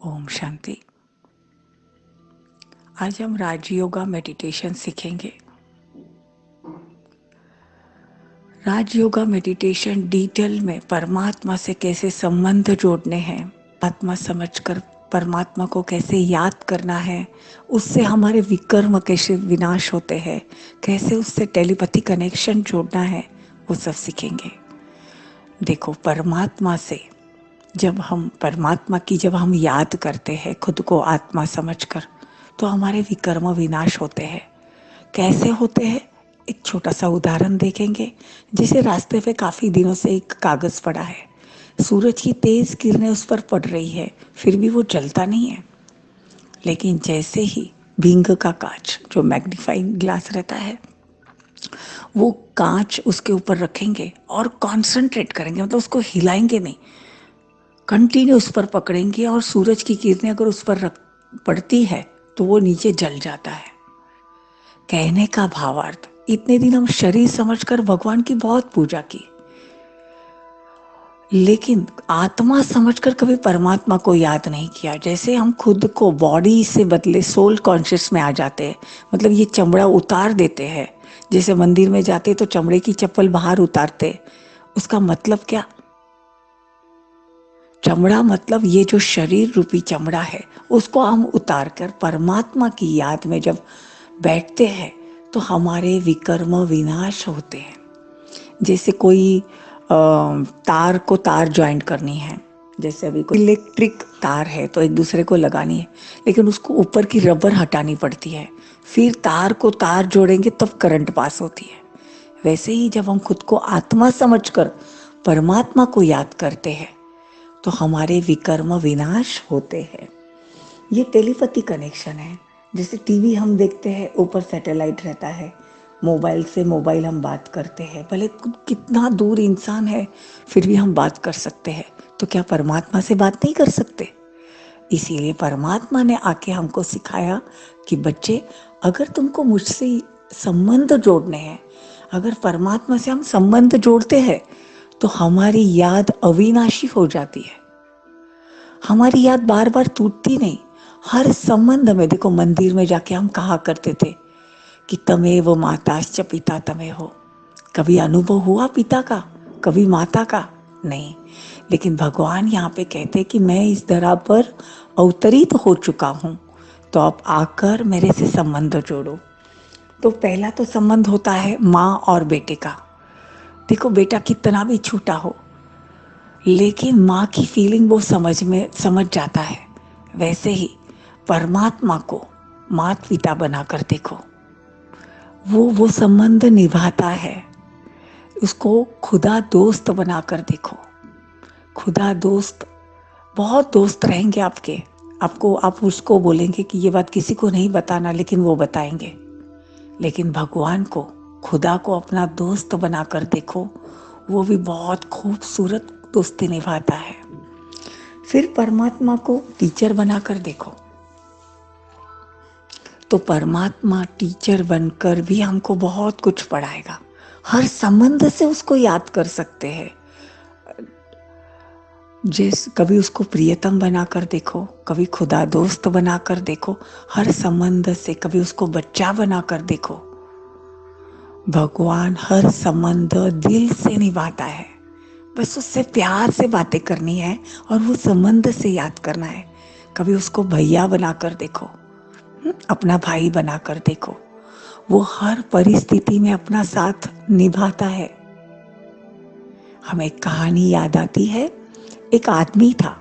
ओम शांति। आज हम राजयोगा मेडिटेशन सीखेंगे। राजयोगा मेडिटेशन डिटेल में परमात्मा से कैसे संबंध जोड़ने हैं, आत्मा समझकर परमात्मा को कैसे याद करना है, उससे हमारे विकर्म कैसे विनाश होते हैं, कैसे उससे टेलीपैथी कनेक्शन जोड़ना है, वो सब सीखेंगे। देखो, परमात्मा से जब हम याद करते हैं खुद को आत्मा समझकर, तो हमारे विकर्म विनाश होते हैं। कैसे होते हैं, एक छोटा सा उदाहरण देखेंगे। जैसे रास्ते पे काफी दिनों से एक कागज पड़ा है, सूरज की तेज किरणें उस पर पड़ रही है, फिर भी वो जलता नहीं है। लेकिन जैसे ही भींग का कांच, जो मैग्नीफाइंग ग्लास रहता है, वो कांच उसके ऊपर रखेंगे और कॉन्सेंट्रेट करेंगे, मतलब उसको हिलाएंगे नहीं, कंटिन्यू उस पर पकड़ेंगे, और सूरज की किरणें अगर उस पर पड़ती है तो वो नीचे जल जाता है। कहने का भावार्थ, इतने दिन हम शरीर समझकर भगवान की बहुत पूजा की, लेकिन आत्मा समझकर कभी परमात्मा को याद नहीं किया। जैसे हम खुद को बॉडी से बदले सोल कॉन्शियस में आ जाते हैं, मतलब ये चमड़ा उतार देते हैं। जैसे मंदिर में जाते तो चमड़े की चप्पल बाहर उतारते, उसका मतलब क्या? चमड़ा मतलब ये जो शरीर रूपी चमड़ा है, उसको हम उतार कर परमात्मा की याद में जब बैठते हैं तो हमारे विकर्म विनाश होते हैं। जैसे कोई तार को तार ज्वाइंट करनी है, जैसे अभी कोई इलेक्ट्रिक तार है तो एक दूसरे को लगानी है, लेकिन उसको ऊपर की रबर हटानी पड़ती है, फिर तार को तार जोड़ेंगे तब करंट पास होती है। वैसे ही जब हम खुद को आत्मा समझकर परमात्मा को याद करते हैं तो हमारे विकर्म विनाश होते हैं। ये टेलीपैथी कनेक्शन है। जैसे टीवी हम देखते हैं, ऊपर सैटेलाइट रहता है, मोबाइल से मोबाइल हम बात करते हैं, भले कितना दूर इंसान है फिर भी हम बात कर सकते हैं। तो क्या परमात्मा से बात नहीं कर सकते? इसीलिए परमात्मा ने आके हमको सिखाया कि बच्चे, अगर तुमको मुझसे संबंध जोड़ने हैं, अगर परमात्मा से हम संबंध जोड़ते हैं तो हमारी याद अविनाशी हो जाती है। हमारी याद बार बार टूटती नहीं। हर संबंध में, देखो मंदिर में जाके हम कहा करते थे कि तमेव माताश्च पिता तमेव हो। कभी अनुभव हुआ पिता का, कभी माता का? नहीं। लेकिन भगवान यहाँ पे कहते कि मैं इस धरा पर अवतरित हो चुका हूँ, तो आप आकर मेरे से संबंध जोड़ो। तो पहला तो संबंध होता है माँ और बेटे का। देखो, बेटा कितना भी छूटा हो, लेकिन माँ की फीलिंग वो समझ जाता है। वैसे ही परमात्मा को माता पिता बनाकर देखो, वो संबंध निभाता है। उसको खुदा दोस्त बनाकर देखो। खुदा दोस्त, बहुत दोस्त रहेंगे आपको आप उसको बोलेंगे कि ये बात किसी को नहीं बताना, लेकिन वो बताएंगे। लेकिन भगवान को, खुदा को अपना दोस्त बनाकर देखो, वो भी बहुत खूबसूरत दोस्ती निभाता है। फिर परमात्मा को टीचर बनाकर देखो, तो परमात्मा टीचर बनकर भी हमको बहुत कुछ पढ़ाएगा। हर संबंध से उसको याद कर सकते हैं। जैसे कभी उसको प्रियतम बनाकर देखो, कभी खुदा दोस्त बनाकर देखो, हर संबंध से कभी उसको बच्चा बनाकर देखो। भगवान हर संबंध दिल से निभाता है। बस उससे प्यार से बातें करनी है और वो संबंध से याद करना है। कभी उसको भैया बनाकर देखो, अपना भाई बनाकर देखो। वो हर परिस्थिति में अपना साथ निभाता है। हमें एक कहानी याद आती है। एक आदमी था,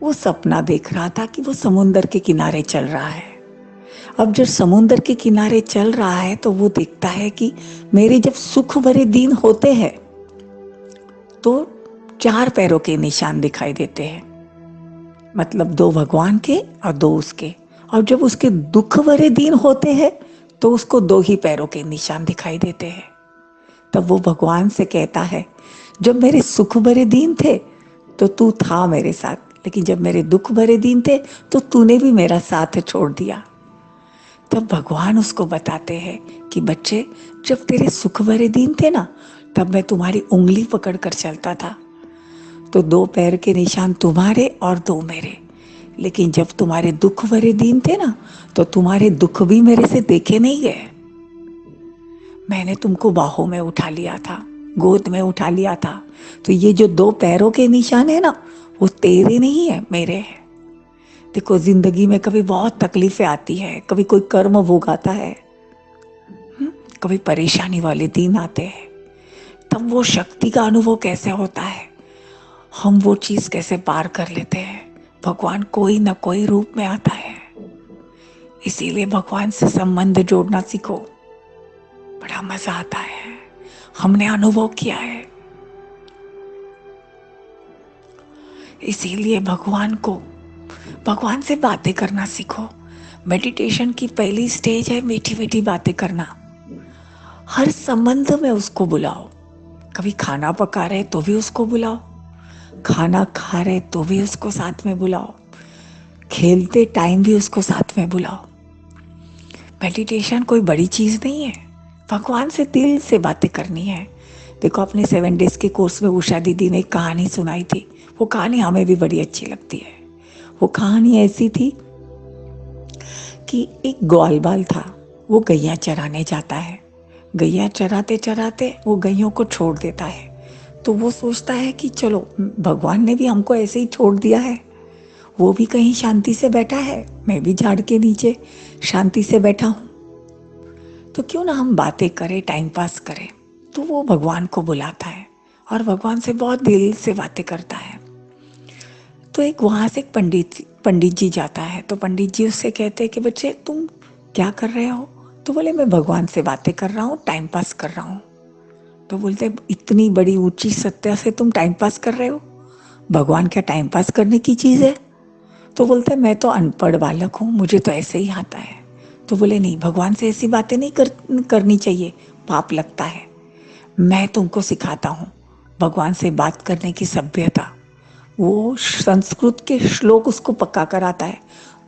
वो सपना देख रहा था कि वो समुंदर के किनारे चल रहा है। अब जब समुंदर के किनारे चल रहा है तो वो देखता है कि मेरे जब सुख भरे दिन होते हैं तो 4 पैरों के निशान दिखाई देते हैं, मतलब 2 भगवान के और 2 उसके। और जब उसके दुख भरे दिन होते हैं तो उसको 2 ही पैरों के निशान दिखाई देते हैं। तब वो भगवान से कहता है, जब मेरे सुख भरे दिन थे तो तू था मेरे साथ, लेकिन जब मेरे दुख भरे दिन थे तो तूने भी मेरा साथ छोड़ दिया। तब भगवान उसको बताते हैं कि बच्चे, जब तेरे सुख भरे दिन थे ना, तब मैं तुम्हारी उंगली पकड़ कर चलता था, तो 2 पैर के निशान तुम्हारे और 2 मेरे। लेकिन जब तुम्हारे दुख भरे दिन थे ना, तो तुम्हारे दुख भी मेरे से देखे नहीं गए। मैंने तुमको बाहों में उठा लिया था, गोद में उठा लिया था। तो ये जो 2 पैरों के निशान है ना, वो तेरे नहीं है, मेरे है। देखो, जिंदगी में कभी बहुत तकलीफें आती है, कभी कोई कर्म भोगाता है, कभी परेशानी वाले दिन आते हैं। तब वो शक्ति का अनुभव कैसे होता है, हम वो चीज कैसे पार कर लेते हैं। भगवान कोई ना कोई रूप में आता है। इसीलिए भगवान से संबंध जोड़ना सीखो, बड़ा मजा आता है। हमने अनुभव किया है। इसीलिए भगवान से बातें करना सीखो। मेडिटेशन की पहली स्टेज है मीठी मीठी बातें करना। हर संबंध में उसको बुलाओ। कभी खाना पका रहे तो भी उसको बुलाओ, खाना खा रहे तो भी उसको साथ में बुलाओ, खेलते टाइम भी उसको साथ में बुलाओ। मेडिटेशन कोई बड़ी चीज नहीं है, भगवान से दिल से बातें करनी है। देखो, अपने 7 डेज के कोर्स में उषा दीदी ने एक कहानी सुनाई थी। वो कहानी हमें भी बड़ी अच्छी लगती है। वो कहानी ऐसी थी कि एक ग्वालबाल था, वो गैया चराने जाता है। गैया चराते चराते वो गैयों को छोड़ देता है। तो वो सोचता है कि चलो, भगवान ने भी हमको ऐसे ही छोड़ दिया है, वो भी कहीं शांति से बैठा है, मैं भी झाड़ के नीचे शांति से बैठा हूं, तो क्यों ना हम बातें करें, टाइम पास करें। तो वो भगवान को बुलाता है और भगवान से बहुत दिल से बातें करता है। तो एक वहां से एक पंडित जी जाता है। तो पंडित जी उससे कहते हैं कि बच्चे, तुम क्या कर रहे हो? तो बोले, मैं भगवान से बातें कर रहा हूँ, टाइम पास कर रहा हूँ। तो बोलते, इतनी बड़ी ऊंची सत्या से तुम टाइम पास कर रहे हो? भगवान क्या टाइम पास करने की चीज है? तो बोलते, मैं तो अनपढ़ बालक हूँ, मुझे तो ऐसे ही आता है। तो बोले, नहीं, भगवान से ऐसी बातें नहीं करनी चाहिए, पाप लगता है। मैं तुमको सिखाता हूँ भगवान से बात करने की सभ्यता। वो संस्कृत के श्लोक उसको पक्का कराता है।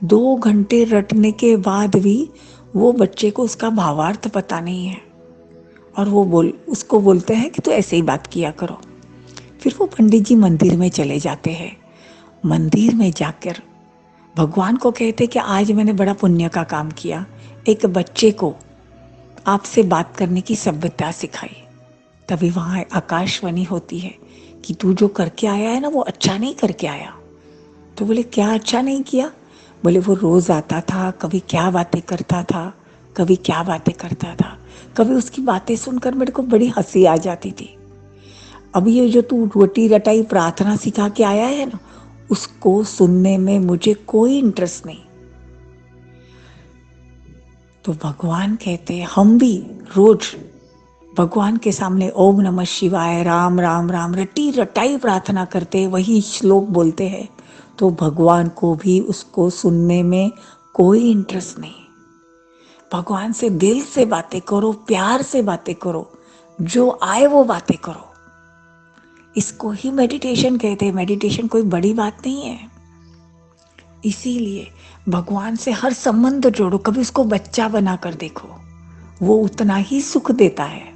2 घंटे रटने के बाद भी वो बच्चे को उसका भावार्थ पता नहीं है, और वो उसको बोलते हैं कि तू ऐसे ही बात किया करो। फिर वो पंडित जी मंदिर में चले जाते हैं। मंदिर में जाकर भगवान को कहते कि आज मैंने बड़ा पुण्य का काम किया, एक बच्चे को आपसे बात करने की सभ्यता सिखाई। तभी वहां आकाशवाणी होती है कि तू जो करके आया है ना, वो अच्छा नहीं करके आया। तो बोले, क्या अच्छा नहीं किया? बोले, वो रोज आता था, कभी क्या बातें करता था, कभी क्या बातें करता था। कभी उसकी बातें सुनकर मेरे को बड़ी हंसी आ जाती थी। अब ये जो तू रोटी रटाई प्रार्थना सिखा के आया है ना, उसको सुनने में मुझे कोई इंटरेस्ट नहीं। तो भगवान कहते, हम भी रोज भगवान के सामने ओम नमः शिवाय, राम राम राम रटी रटाई प्रार्थना करते, वही श्लोक बोलते हैं। तो भगवान को भी उसको सुनने में कोई इंटरेस्ट नहीं। भगवान से दिल से बातें करो, प्यार से बातें करो, जो आए वो बातें करो। इसको ही मेडिटेशन कहते हैं। मेडिटेशन कोई बड़ी बात नहीं है। इसीलिए भगवान से हर संबंध जोड़ो। कभी उसको बच्चा बनाकर देखो, वो उतना ही सुख देता है।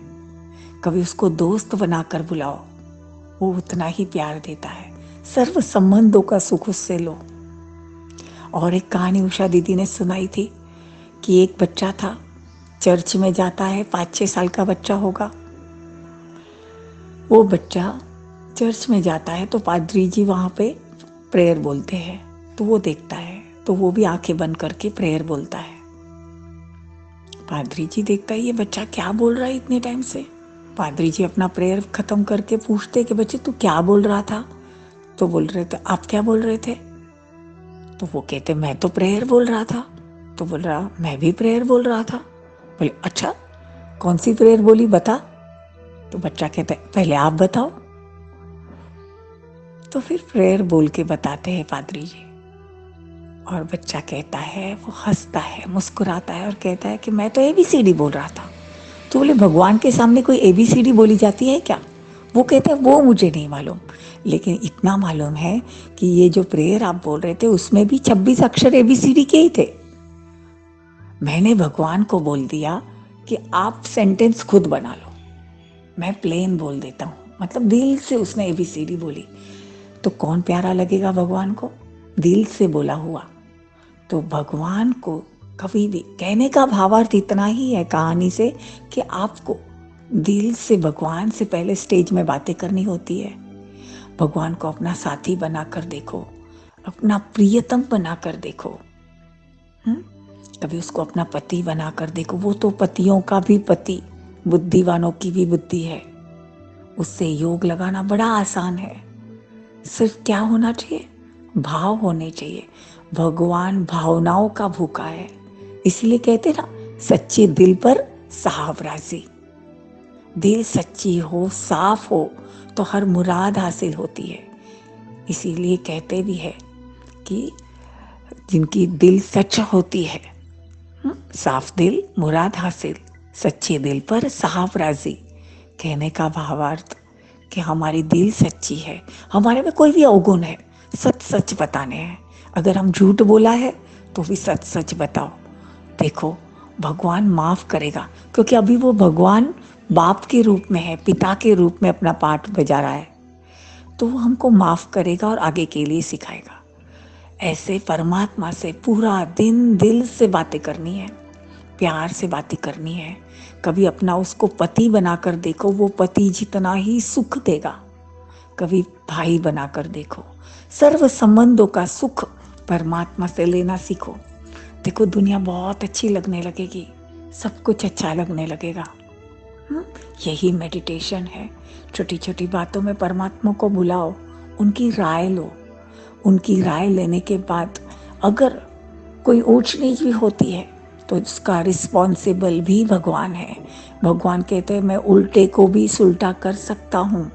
कभी उसको दोस्त बनाकर बुलाओ, वो उतना ही प्यार देता है। सर्व संबंधों का सुख उससे लो। और एक कहानी उषा दीदी ने सुनाई थी कि एक बच्चा था, चर्च में जाता है, 5-6 साल का बच्चा होगा। वो बच्चा चर्च में जाता है तो पादरी जी वहां पे प्रेयर बोलते हैं। तो वो देखता है, तो वो भी आंखें बंद करके प्रेयर बोलता है। पादरी जी देखता है, ये बच्चा क्या बोल रहा है इतने टाइम से। पादरी जी अपना प्रेयर खत्म करके पूछते कि बच्चे, तू क्या बोल रहा था? तो बोल रहे थे, आप क्या बोल रहे थे? तो वो कहते, मैं तो प्रेयर बोल रहा था। तो बोल रहा, मैं भी प्रेयर बोल रहा था। बोले, अच्छा, कौन सी प्रेयर बोली, बता। तो बच्चा कहता है, पहले आप बताओ। तो फिर प्रेयर बोल के बताते हैं पादरी जी। और बच्चा कहता है, वो हंसता है, मुस्कुराता है और कहता है कि मैं तो ABCD बोल रहा था। तो बोले, भगवान के सामने कोई ABCD बोली जाती है क्या? वो कहते हैं, वो मुझे नहीं मालूम, लेकिन इतना मालूम है कि ये जो प्रेयर आप बोल रहे थे उसमें भी 26 अक्षर ABCD के ही थे। मैंने भगवान को बोल दिया कि आप सेंटेंस खुद बना लो, मैं प्लेन बोल देता हूँ। मतलब दिल से उसने ABCD बोली। तो कौन प्यारा लगेगा भगवान को? दिल से बोला हुआ, तो भगवान को कभी भी, कहने का भावार्थ इतना ही है कहानी से कि आपको दिल से भगवान से पहले स्टेज में बातें करनी होती है। भगवान को अपना साथी बनाकर देखो, अपना प्रियतम बनाकर देखो। कभी उसको अपना पति बनाकर देखो, वो तो पतियों का भी पति, बुद्धिवानों की भी बुद्धि है। उससे योग लगाना बड़ा आसान है। सिर्फ क्या होना चाहिए? भाव होने चाहिए। भगवान भावनाओं का भूखा है, इसलिए कहते ना, सच्चे दिल पर साहब राजी। दिल सच्ची हो, साफ हो, तो हर मुराद हासिल होती है। इसीलिए कहते भी है कि जिनकी दिल सच होती है, साफ दिल मुराद हासिल, सच्चे दिल पर साहब राजी। कहने का भावार्थ कि हमारी दिल सच्ची है, हमारे में कोई भी अवगुण है, सच सच बताने हैं। अगर हम झूठ बोला है तो भी सच सच बताओ। देखो, भगवान माफ करेगा, क्योंकि अभी वो भगवान बाप के रूप में है, पिता के रूप में अपना पाठ बजा रहा है, तो वो हमको माफ करेगा और आगे के लिए सिखाएगा। ऐसे परमात्मा से पूरा दिन दिल से बातें करनी है, प्यार से बातें करनी है। कभी अपना उसको पति बनाकर देखो, वो पति जितना ही सुख देगा। कभी भाई बनाकर देखो। सर्व संबंधों का सुख परमात्मा से लेना सीखो। देखो, दुनिया बहुत अच्छी लगने लगेगी, सब कुछ अच्छा लगने लगेगा। यही मेडिटेशन है। छोटी छोटी बातों में परमात्मा को बुलाओ, उनकी राय लो। उनकी राय लेने के बाद अगर कोई ऊंच नीच भी होती है तो उसका रिस्पॉन्सिबल भी भगवान है। भगवान कहते हैं, मैं उल्टे को भी सुलटा कर सकता हूँ,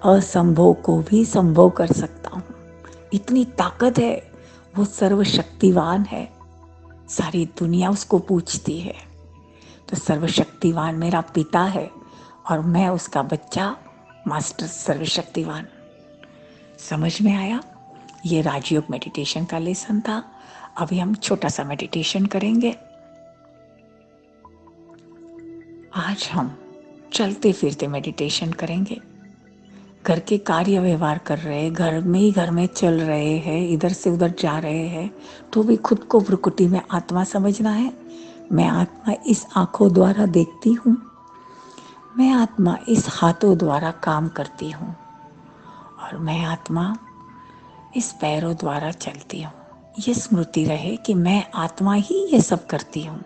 असंभव को भी संभव कर सकता हूँ। इतनी ताकत है, वो सर्वशक्तिवान है। सारी दुनिया उसको पूछती है। तो सर्वशक्तिवान मेरा पिता है और मैं उसका बच्चा, मास्टर सर्वशक्तिवान। समझ में आया? ये राजयोग मेडिटेशन का लेसन था। अभी हम छोटा सा मेडिटेशन करेंगे। आज हम चलते फिरते मेडिटेशन करेंगे। घर के कार्य व्यवहार कर रहे, घर में चल रहे हैं, इधर से उधर जा रहे हैं, तो भी खुद को भ्रुकुटी में आत्मा समझना है। मैं आत्मा इस आंखों द्वारा देखती हूँ, मैं आत्मा इस हाथों द्वारा काम करती हूँ, और मैं आत्मा इस पैरों द्वारा चलती हूँ। ये स्मृति रहे कि मैं आत्मा ही ये सब करती हूँ।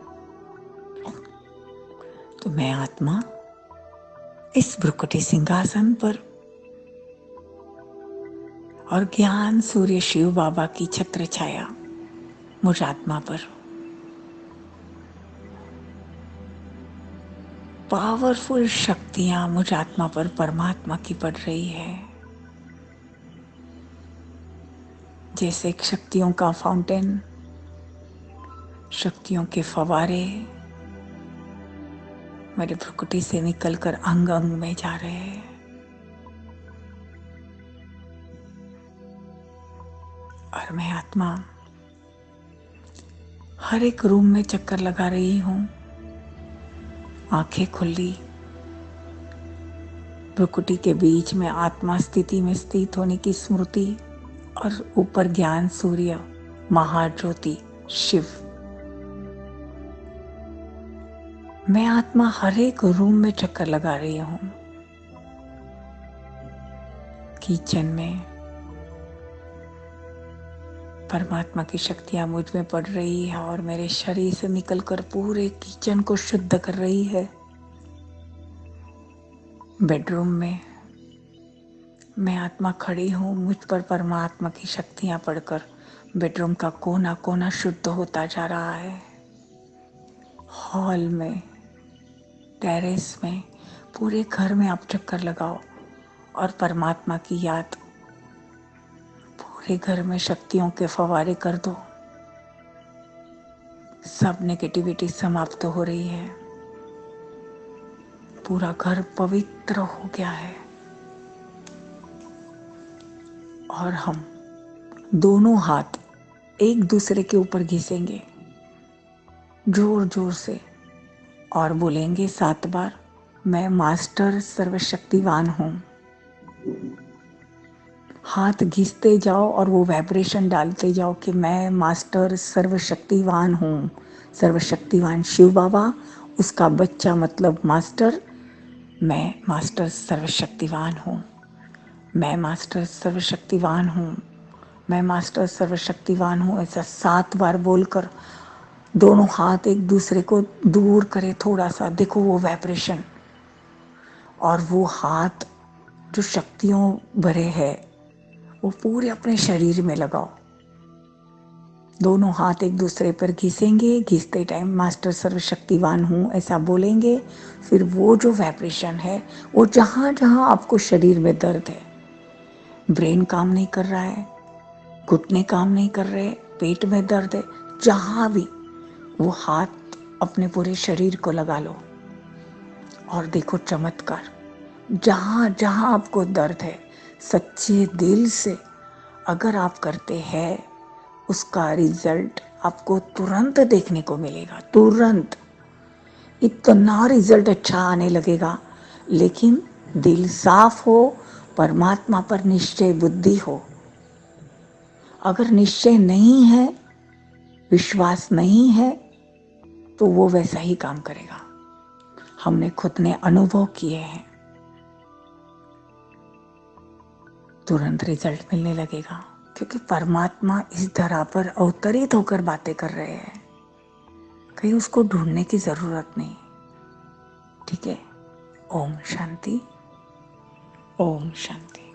तो मैं आत्मा इस भ्रुकुटी सिंहासन पर, और ज्ञान सूर्य शिव बाबा की छत्र छाया मुझ आत्मा पर, पावरफुल शक्तियां मुझ आत्मा पर परमात्मा की पड़ रही है। जैसे एक शक्तियों का फाउंटेन, शक्तियों के फवारे मेरे भ्रुकुटी से निकलकर अंग अंग में जा रहे हैं। और मैं आत्मा हर एक रूम में चक्कर लगा रही हूं, आंखें खुली, भ्रुकुटी के बीच में आत्मा स्थिति में स्थित होने की स्मृति, और ऊपर ज्ञान सूर्य, महाज्योति शिव। मैं आत्मा हर एक रूम में चक्कर लगा रही हूं। किचन में परमात्मा की शक्तियां मुझ में पड़ रही है और मेरे शरीर से निकलकर पूरे किचन को शुद्ध कर रही है। बेडरूम में मैं आत्मा खड़ी हूँ, मुझ पर परमात्मा की शक्तियां पड़कर बेडरूम का कोना कोना शुद्ध होता जा रहा है। हॉल में, टेरेस में, पूरे घर में आप चक्कर लगाओ और परमात्मा की याद पूरे घर में शक्तियों के फवारे कर दो। सब नेगेटिविटी समाप्त हो रही है, पूरा घर पवित्र हो गया है। और हम दोनों हाथ एक दूसरे के ऊपर घिसेंगे जोर जोर से और बोलेंगे 7 बार, मैं मास्टर सर्वशक्तिवान हूं। हाथ घिसते जाओ और वो वाइब्रेशन डालते जाओ कि मैं मास्टर सर्वशक्तिवान हूँ। सर्वशक्तिवान शिव बाबा, उसका बच्चा मतलब मास्टर, मैं मास्टर सर्वशक्तिवान हूँ, मैं मास्टर सर्वशक्तिवान हूँ, मैं मास्टर सर्वशक्तिवान हूँ। ऐसा 7 बार बोलकर दोनों हाथ एक दूसरे को दूर करे थोड़ा सा, देखो वो वाइब्रेशन, और वो हाथ जो शक्तियों भरे है वो पूरे अपने शरीर में लगाओ। दोनों हाथ एक दूसरे पर घिसेंगे, घिसते टाइम मास्टर सर्वशक्तिवान हूँ ऐसा बोलेंगे। फिर वो जो वाइब्रेशन है, वो जहाँ जहाँ आपको शरीर में दर्द है, ब्रेन काम नहीं कर रहा है, घुटने काम नहीं कर रहे, पेट में दर्द है, जहाँ भी, वो हाथ अपने पूरे शरीर को लगा लो और देखो चमत्कार। जहाँ जहाँ आपको दर्द है, सच्चे दिल से अगर आप करते हैं, उसका रिजल्ट आपको तुरंत देखने को मिलेगा। तुरंत इतना रिजल्ट अच्छा आने लगेगा। लेकिन दिल साफ हो, परमात्मा पर निश्चय बुद्धि हो। अगर निश्चय नहीं है, विश्वास नहीं है, तो वो वैसा ही काम करेगा। हमने खुद ने अनुभव किए हैं। तुरंत रिजल्ट मिलने लगेगा, क्योंकि परमात्मा इस धरा पर अवतरित होकर बातें कर रहे हैं। कहीं उसको ढूंढने की जरूरत नहीं। ठीक है। ओम शांति, ओम शांति।